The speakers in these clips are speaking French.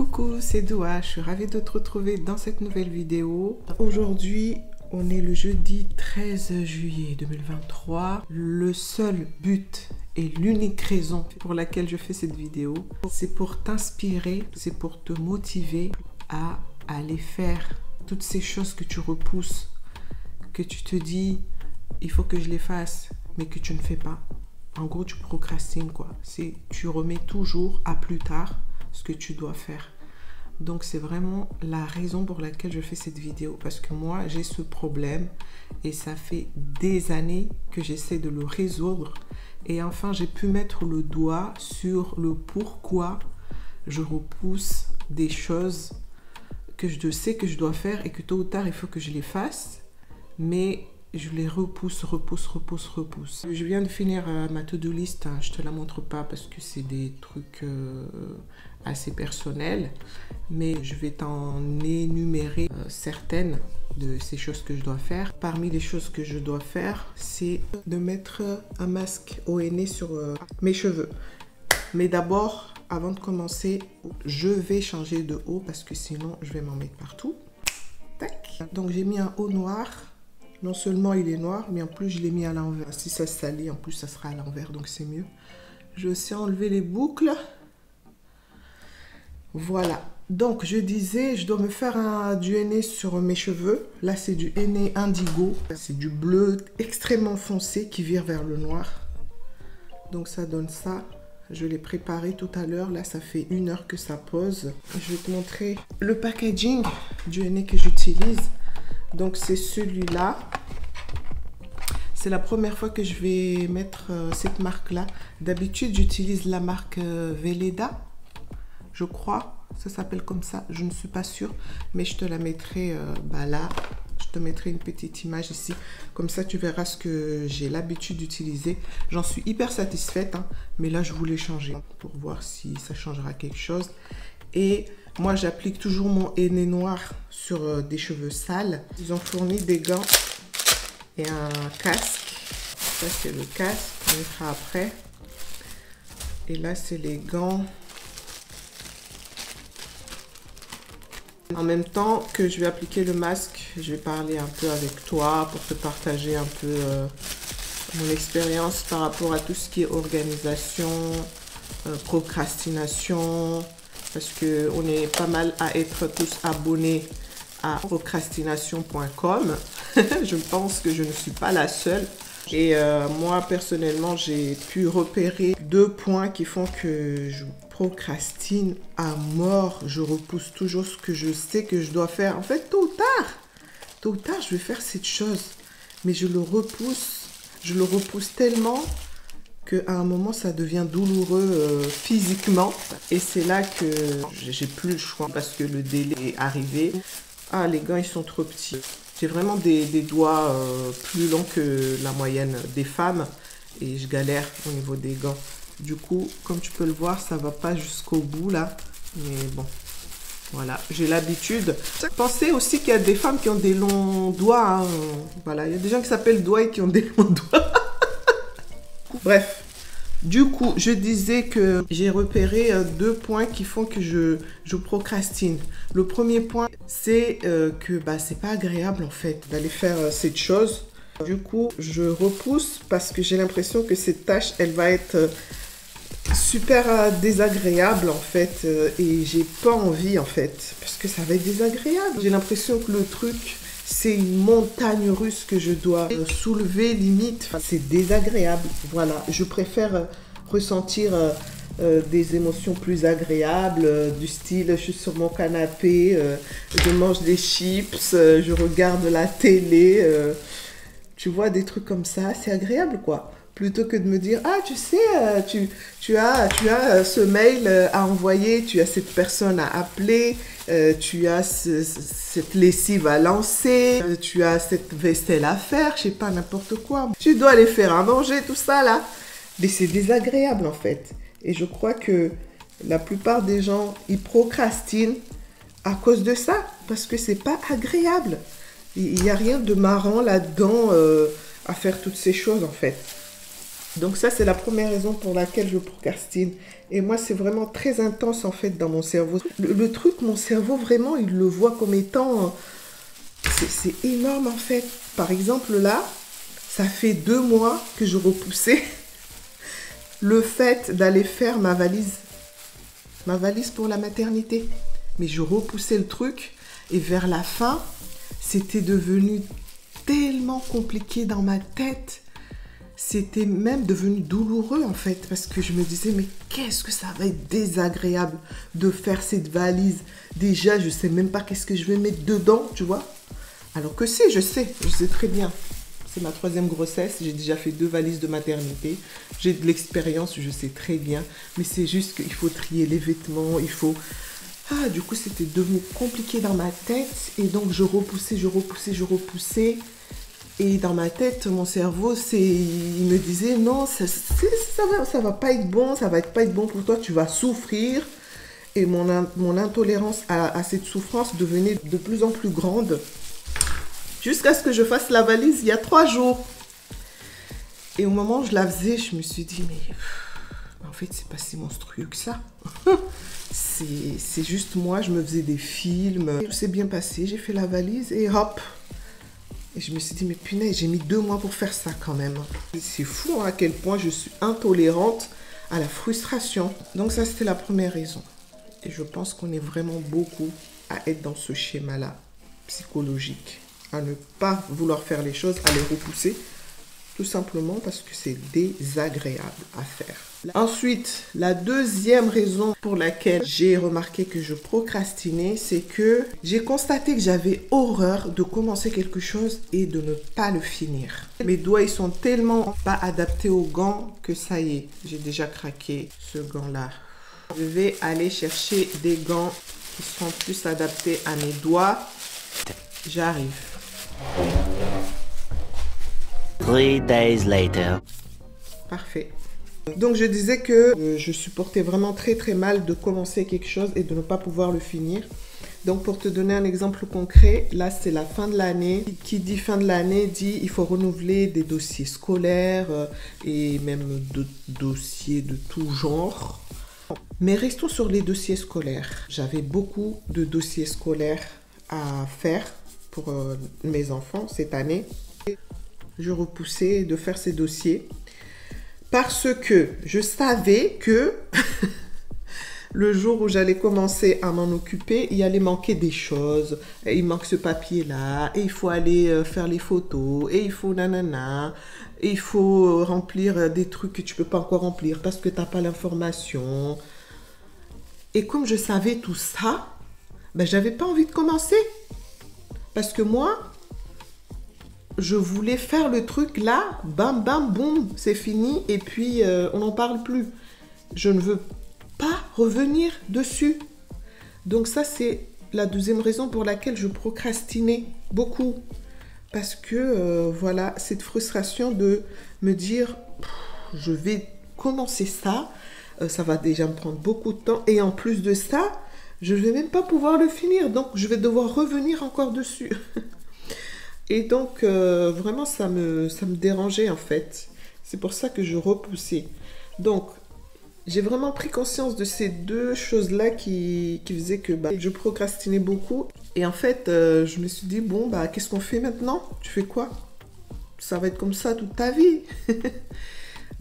Coucou, c'est Doua, je suis ravie de te retrouver dans cette nouvelle vidéo. Aujourd'hui, on est le jeudi 13 juillet 2023. Le seul but et l'unique raison pour laquelle je fais cette vidéo, c'est pour t'inspirer, c'est pour te motiver à aller faire toutes ces choses que tu repousses, que tu te dis, il faut que je les fasse, mais que tu ne fais pas. En gros, tu procrastines quoi. Tu remets toujours à plus tard ce que tu dois faire. Donc c'est vraiment la raison pour laquelle je fais cette vidéo, parce que moi j'ai ce problème et ça fait des années que j'essaie de le résoudre et enfin j'ai pu mettre le doigt sur le pourquoi je repousse des choses que je sais que je dois faire et que tôt ou tard il faut que je les fasse, mais je les repousse. Je viens de finir ma to-do list, hein. Je te la montre pas parce que c'est des trucs assez personnels, mais je vais t'en énumérer certaines de ces choses que je dois faire. Parmi les choses que je dois faire, c'est de mettre un masque au henné sur mes cheveux. Mais d'abord, avant de commencer, je vais changer de haut parce que sinon je vais m'en mettre partout. Tac. Donc j'ai mis un haut noir. Non seulement il est noir, mais en plus je l'ai mis à l'envers. Si ça se salit, en plus ça sera à l'envers, donc c'est mieux. Je vais aussi enlever les boucles. Voilà. Donc je disais, je dois me faire du henné sur mes cheveux. Là c'est du henné indigo. C'est du bleu extrêmement foncé qui vire vers le noir. Donc ça donne ça. Je l'ai préparé tout à l'heure. Là ça fait 1 heure que ça pose. Je vais te montrer le packaging du henné que j'utilise. Donc c'est celui-là. C'est la première fois que je vais mettre cette marque-là. D'habitude, j'utilise la marque Velleda, je crois. Ça s'appelle comme ça, je ne suis pas sûre. Mais je te la mettrai là. Je te mettrai une petite image ici. Comme ça, tu verras ce que j'ai l'habitude d'utiliser. J'en suis hyper satisfaite, hein, mais là, je voulais changer pour voir si ça changera quelque chose. Et moi, j'applique toujours mon henné noir sur des cheveux sales. Ils ont fourni des gants et un casque. Ça, c'est le casque. On mettra après. Et là, c'est les gants. En même temps que je vais appliquer le masque, je vais parler un peu avec toi pour te partager un peu mon expérience par rapport à tout ce qui est organisation, procrastination. Parce qu'on est pas mal à être tous abonnés à procrastination.com. Je pense que je ne suis pas la seule. Et moi, personnellement, j'ai pu repérer 2 points qui font que je procrastine à mort. Je repousse toujours ce que je sais que je dois faire. En fait, tôt ou tard, je vais faire cette chose. Mais je le repousse. Je le repousse tellement qu'à un moment, ça devient douloureux physiquement. Et c'est là que j'ai plus le choix parce que le délai est arrivé. Ah, les gants, ils sont trop petits. J'ai vraiment des doigts plus longs que la moyenne des femmes. Et je galère au niveau des gants. Du coup, comme tu peux le voir, ça va pas jusqu'au bout là. Mais bon, voilà, j'ai l'habitude. Pensez aussi qu'il y a des femmes qui ont des longs doigts. Hein. Voilà, il y a des gens qui s'appellent doigts et qui ont des longs doigts. Bref, du coup, je disais que j'ai repéré 2 points qui font que je procrastine. Le premier point, c'est que c'est pas agréable en fait d'aller faire cette chose. Du coup, je repousse parce que j'ai l'impression que cette tâche, elle va être super désagréable en fait. Et j'ai pas envie en fait, parce que ça va être désagréable. J'ai l'impression que le truc, c'est une montagne russe que je dois soulever limite. Enfin, c'est désagréable. Voilà, je préfère ressentir des émotions plus agréables, du style je suis sur mon canapé, je mange des chips, je regarde la télé. Tu vois, des trucs comme ça, c'est agréable quoi. Plutôt que de me dire, ah tu sais, tu as ce mail à envoyer, tu as cette personne à appeler, tu as cette lessive à lancer, tu as cette vaisselle à faire, je sais pas, n'importe quoi. Tu dois aller faire à manger, tout ça là. Mais c'est désagréable en fait. Et je crois que la plupart des gens, ils procrastinent à cause de ça. Parce que c'est pas agréable. Il n'y a rien de marrant là-dedans à faire toutes ces choses en fait. Donc ça, c'est la première raison pour laquelle je procrastine. Et moi, c'est vraiment très intense en fait dans mon cerveau. Le truc, mon cerveau, vraiment, il le voit comme étant... C'est énorme en fait. Par exemple, là, ça fait 2 mois que je repoussais le fait d'aller faire ma valise pour la maternité. Mais je repoussais le truc et vers la fin, c'était devenu tellement compliqué dans ma tête. C'était même devenu douloureux en fait parce que je me disais mais qu'est-ce que ça va être désagréable de faire cette valise. Déjà, je sais même pas qu'est-ce que je vais mettre dedans, tu vois. Alors que si, je sais très bien. C'est ma 3e grossesse, j'ai déjà fait 2 valises de maternité. J'ai de l'expérience, je sais très bien. Mais c'est juste qu'il faut trier les vêtements, il faut... Ah, du coup, c'était devenu compliqué dans ma tête. Et donc, je repoussais. Et dans ma tête, mon cerveau, il me disait, non, ça va pas être bon, ça va pas être bon pour toi, tu vas souffrir. Et mon intolérance à cette souffrance devenait de plus en plus grande. Jusqu'à ce que je fasse la valise il y a 3 jours. Et au moment où je la faisais, je me suis dit, mais en fait, c'est pas si monstrueux que ça. C'est juste moi, je me faisais des films. Tout s'est bien passé, j'ai fait la valise et hop. Et je me suis dit, mais punaise, j'ai mis 2 mois pour faire ça quand même. C'est fou hein, à quel point je suis intolérante à la frustration. Donc ça, c'était la première raison. Et je pense qu'on est vraiment beaucoup à être dans ce schéma-là, psychologique. À ne pas vouloir faire les choses, à les repousser, tout simplement parce que c'est désagréable à faire. Ensuite, la 2e raison pour laquelle j'ai remarqué que je procrastinais, c'est que j'ai constaté que j'avais horreur de commencer quelque chose et de ne pas le finir. Mes doigts, ils sont tellement pas adaptés aux gants que ça y est, j'ai déjà craqué ce gant-là. Je vais aller chercher des gants qui sont plus adaptés à mes doigts. J'arrive. 3 days later. Parfait. Donc je disais que je supportais vraiment très très mal de commencer quelque chose et de ne pas pouvoir le finir. Donc pour te donner un exemple concret, là c'est la fin de l'année. Qui dit fin de l'année dit il faut renouveler des dossiers scolaires et même de dossiers de tout genre. Mais restons sur les dossiers scolaires. J'avais beaucoup de dossiers scolaires à faire pour mes enfants cette année. Je repoussais de faire ces dossiers parce que je savais que le jour où j'allais commencer à m'en occuper, il allait manquer des choses. Et il manque ce papier-là, et il faut aller faire les photos, et il faut nanana, et il faut remplir des trucs que tu peux pas encore remplir parce que tu n'as pas l'information. Et comme je savais tout ça, ben, j'avais pas envie de commencer. Parce que moi, je voulais faire le truc là, bam, bam, boum, c'est fini, et puis on n'en parle plus. Je ne veux pas revenir dessus. Donc ça, c'est la 2e raison pour laquelle je procrastinais beaucoup. Parce que, voilà, cette frustration de me dire, je vais commencer ça, ça va déjà me prendre beaucoup de temps, et en plus de ça, je ne vais même pas pouvoir le finir, donc je vais devoir revenir encore dessus. Et donc, vraiment, ça me dérangeait en fait. C'est pour ça que je repoussais. Donc, j'ai vraiment pris conscience de ces 2 choses-là qui faisaient que je procrastinais beaucoup. Et en fait, je me suis dit, bon, qu'est-ce qu'on fait maintenant? Tu fais quoi? Ça va être comme ça toute ta vie.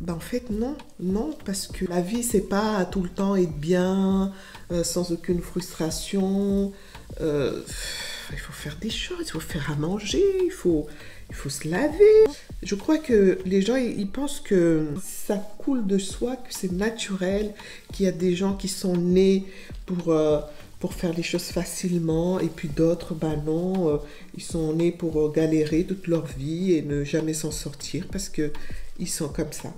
En fait, non, parce que la vie, c'est pas tout le temps être bien, sans aucune frustration. Il faut faire des choses, il faut faire à manger, il faut se laver. Je crois que les gens, ils pensent que ça coule de soi, que c'est naturel, qu'il y a des gens qui sont nés pour faire les choses facilement, et puis d'autres, non, ils sont nés pour galérer toute leur vie et ne jamais s'en sortir parce qu'ils sont comme ça.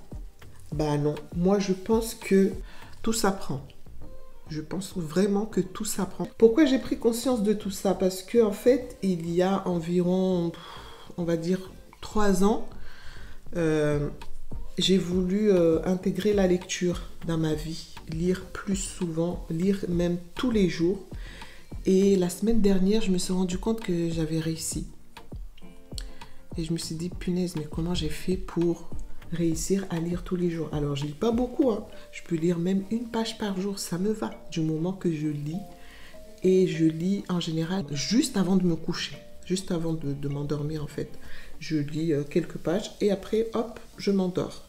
Non, moi je pense que tout s'apprend. Je pense vraiment que tout s'apprend. Pourquoi j'ai pris conscience de tout ça? Parce que en fait, il y a environ, on va dire, 3 ans, j'ai voulu intégrer la lecture dans ma vie, lire plus souvent, lire même tous les jours. Et la semaine dernière, je me suis rendu compte que j'avais réussi. Et je me suis dit, punaise, mais comment j'ai fait pour réussir à lire tous les jours. Alors, je lis pas beaucoup, hein. Je peux lire même 1 page par jour, ça me va, du moment que je lis. Et je lis en général juste avant de me coucher, juste avant de m'endormir en fait. Je lis quelques pages et après, hop, je m'endors.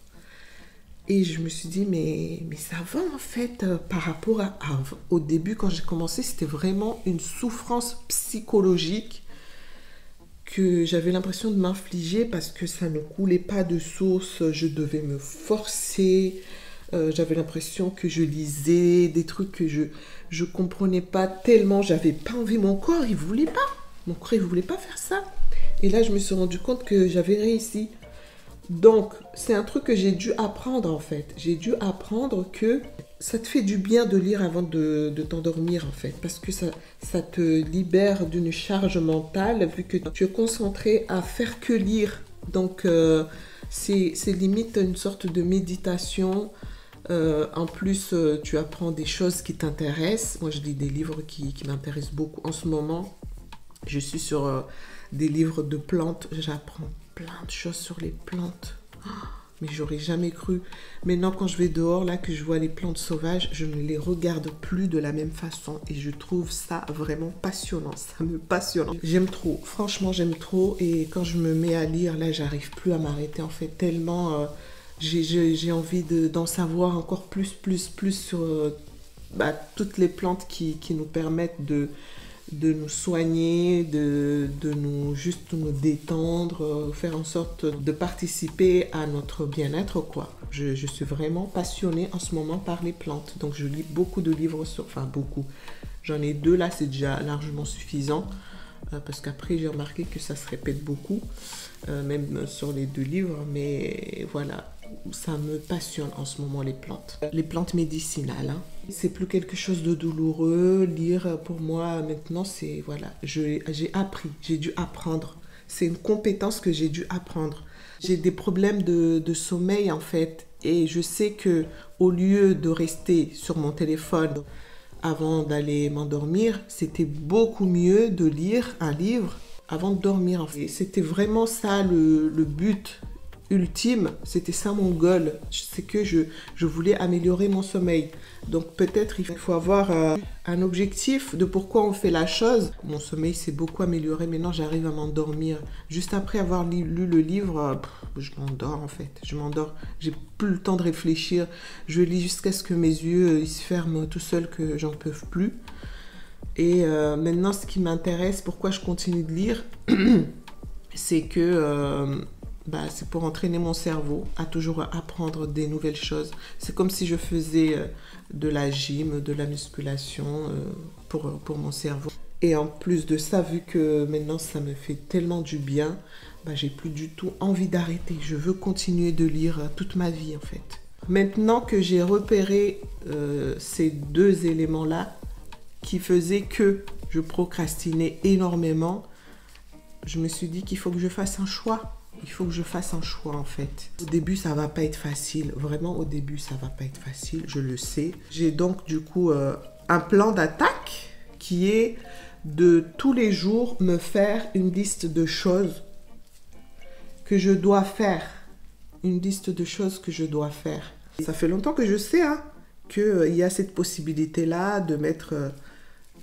Et je me suis dit, mais ça va en fait, par rapport au début, quand j'ai commencé, c'était vraiment une souffrance psychologique que j'avais l'impression de m'infliger parce que ça ne coulait pas de source, je devais me forcer. J'avais l'impression que je lisais des trucs que je comprenais pas tellement, j'avais pas envie, mon corps il voulait pas. Mon corps il voulait pas faire ça. Et là je me suis rendu compte que j'avais réussi. Donc c'est un truc que j'ai dû apprendre en fait. J'ai dû apprendre que ça te fait du bien de lire avant de t'endormir en fait. Parce que ça te libère d'une charge mentale vu que tu es concentré à faire que lire. Donc c'est limite une sorte de méditation. En plus, tu apprends des choses qui t'intéressent. Moi, je lis des livres qui m'intéressent beaucoup. En ce moment, je suis sur des livres de plantes. J'apprends plein de choses sur les plantes. Oh, mais j'aurais jamais cru. Maintenant, quand je vais dehors, là, que je vois les plantes sauvages, je ne les regarde plus de la même façon. Et je trouve ça vraiment passionnant. Ça me passionne. J'aime trop. Franchement, j'aime trop. Et quand je me mets à lire, là, j'arrive plus à m'arrêter. En fait, tellement... j'ai envie d'en savoir encore plus sur toutes les plantes qui nous permettent de nous soigner, de juste nous détendre, faire en sorte de participer à notre bien-être, quoi. Je suis vraiment passionnée en ce moment par les plantes. Donc, je lis beaucoup de livres enfin beaucoup. J'en ai 2 là, c'est déjà largement suffisant. Parce qu'après, j'ai remarqué que ça se répète beaucoup, même sur les 2 livres. Mais voilà, ça me passionne en ce moment, les plantes. Les plantes médicinales, hein. C'est plus quelque chose de douloureux. Lire, pour moi, maintenant, c'est... Voilà, j'ai appris, j'ai dû apprendre. C'est une compétence que j'ai dû apprendre. J'ai des problèmes de sommeil, en fait. Et je sais que au lieu de rester sur mon téléphone avant d'aller m'endormir, c'était beaucoup mieux de lire un livre avant de dormir. En fait. C'était vraiment ça le but ultime, c'était ça mon goal. C'est que je voulais améliorer mon sommeil. Donc peut-être il faut avoir un objectif de pourquoi on fait la chose. Mon sommeil s'est beaucoup amélioré. Maintenant, j'arrive à m'endormir. Juste après avoir lu le livre, je m'endors en fait. Je m'endors. J'ai plus le temps de réfléchir. Je lis jusqu'à ce que mes yeux ils se ferment tout seuls, que j'en peux plus. Et maintenant, ce qui m'intéresse, pourquoi je continue de lire, c'est que c'est pour entraîner mon cerveau à toujours apprendre des nouvelles choses. C'est comme si je faisais de la gym, de la musculation pour mon cerveau. Et en plus de ça, vu que maintenant ça me fait tellement du bien, j'ai plus du tout envie d'arrêter. Je veux continuer de lire toute ma vie en fait. Maintenant que j'ai repéré ces 2 éléments-là qui faisaient que je procrastinais énormément, je me suis dit qu'il faut que je fasse un choix. Il faut que je fasse un choix en fait. Au début, ça va pas être facile. Vraiment, au début, ça va pas être facile. Je le sais. J'ai donc du coup un plan d'attaque qui est de tous les jours me faire une liste de choses que je dois faire. Une liste de choses que je dois faire. Ça fait longtemps que je sais qu'il y a cette possibilité-là de mettre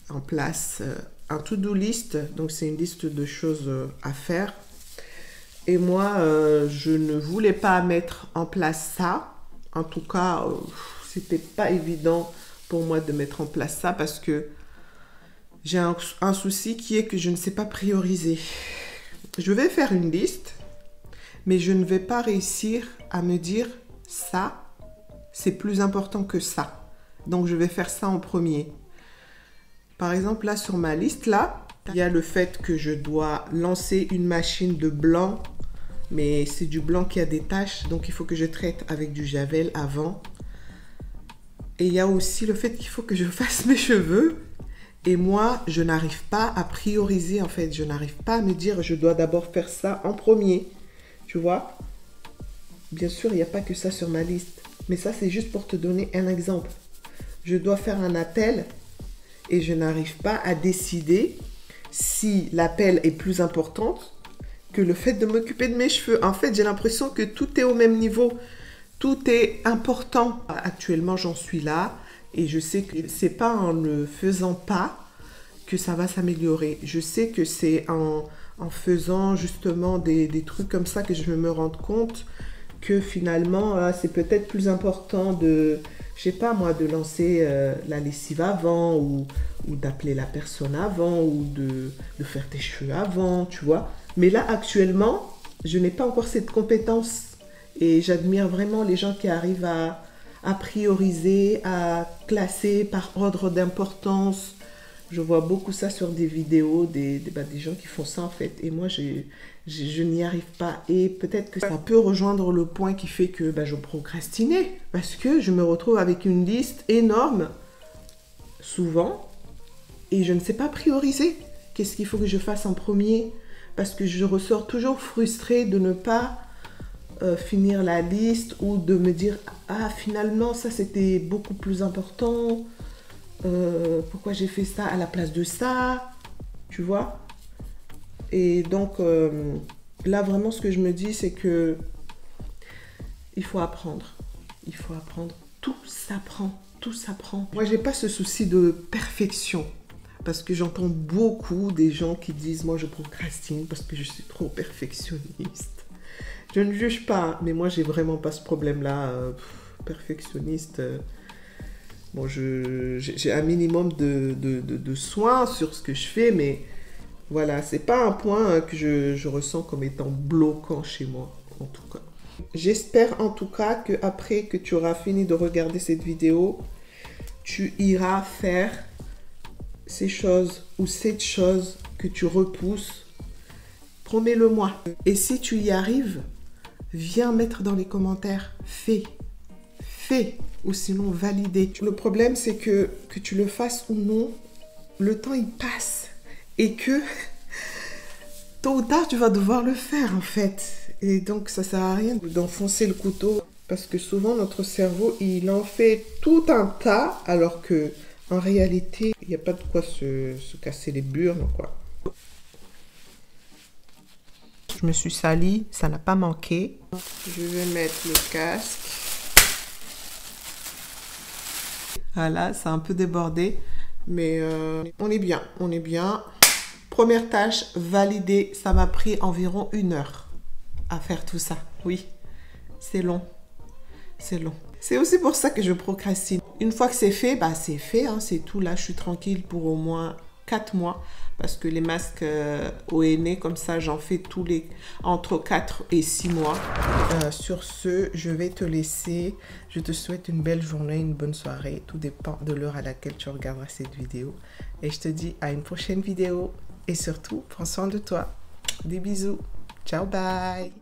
en place un to-do list. Donc, c'est une liste de choses à faire. Et moi, je ne voulais pas mettre en place ça. En tout cas, c'était pas évident pour moi de mettre en place ça parce que j'ai un souci qui est que je ne sais pas prioriser. Je vais faire une liste, mais je ne vais pas réussir à me dire ça, c'est plus important que ça. Donc, je vais faire ça en premier. Par exemple, là, sur ma liste, là, il y a le fait que je dois lancer une machine de blanc, mais c'est du blanc qui a des taches, donc il faut que je traite avec du javel avant. Et il y a aussi le fait qu'il faut que je fasse mes cheveux. Et moi, je n'arrive pas à prioriser en fait. Je n'arrive pas à me dire je dois d'abord faire ça en premier. Tu vois? Bien sûr, il n'y a pas que ça sur ma liste. Mais ça, c'est juste pour te donner un exemple. Je dois faire un appel et je n'arrive pas à décider si l'appel est plus important que le fait de m'occuper de mes cheveux. En fait, j'ai l'impression que tout est au même niveau. Tout est important. Actuellement, j'en suis là. Et je sais que c'est pas en ne faisant pas que ça va s'améliorer. Je sais que c'est en faisant justement des trucs comme ça que je vais me rendre compte que finalement, c'est peut-être plus important de, je sais pas moi, de lancer la lessive avant ou d'appeler la personne avant ou de faire tes cheveux avant, tu vois. Mais là, actuellement, je n'ai pas encore cette compétence et j'admire vraiment les gens qui arrivent à prioriser, à classer par ordre d'importance. Je vois beaucoup ça sur des vidéos, des gens qui font ça en fait. Et moi, je n'y arrive pas. Et peut-être que ça peut rejoindre le point qui fait que je procrastinais. Parce que je me retrouve avec une liste énorme, souvent, et je ne sais pas prioriser. Qu'est-ce qu'il faut que je fasse en premier? Parce que je ressors toujours frustrée de ne pas finir la liste ou de me dire « Ah, finalement, ça c'était beaucoup plus important. Pourquoi j'ai fait ça à la place de ça ?» Tu vois? Et donc, là, vraiment, ce que je me dis, c'est que il faut apprendre. Il faut apprendre. Tout s'apprend. Tout s'apprend. Moi, j'ai pas ce souci de perfection. Parce que j'entends beaucoup des gens qui disent « Moi, je procrastine parce que je suis trop perfectionniste. » Je ne juge pas, mais moi, j'ai vraiment pas ce problème-là. Perfectionniste. Bon, j'ai un minimum de soins sur ce que je fais, mais voilà, c'est pas un point que je ressens comme étant bloquant chez moi, en tout cas. J'espère en tout cas qu'après que tu auras fini de regarder cette vidéo, tu iras faire ces choses ou cette chose que tu repousses. Promets-le-moi. Et si tu y arrives, viens mettre dans les commentaires. Fais. Ou sinon valider. Le problème, c'est que tu le fasses ou non, le temps, il passe. Et que, tôt ou tard, tu vas devoir le faire, en fait. Et donc, ça sert à rien d'enfoncer le couteau. Parce que souvent, notre cerveau, il en fait tout un tas, alors que en réalité, il n'y a pas de quoi se casser les burnes, quoi. Je me suis salie, ça n'a pas manqué. Je vais mettre le casque. Voilà, c'est un peu débordé, mais on est bien, on est bien. Première tâche, validée. Ça m'a pris environ 1 heure à faire tout ça. Oui, c'est long, c'est long. C'est aussi pour ça que je procrastine. Une fois que c'est fait, c'est fait, hein, c'est tout. Là, je suis tranquille pour au moins 4 mois. Parce que les masques ONE, comme ça, j'en fais entre 4 et 6 mois. Sur ce, je vais te laisser. Je te souhaite une belle journée, une bonne soirée. Tout dépend de l'heure à laquelle tu regarderas cette vidéo. Et je te dis à une prochaine vidéo. Et surtout, prends soin de toi. Des bisous. Ciao, bye.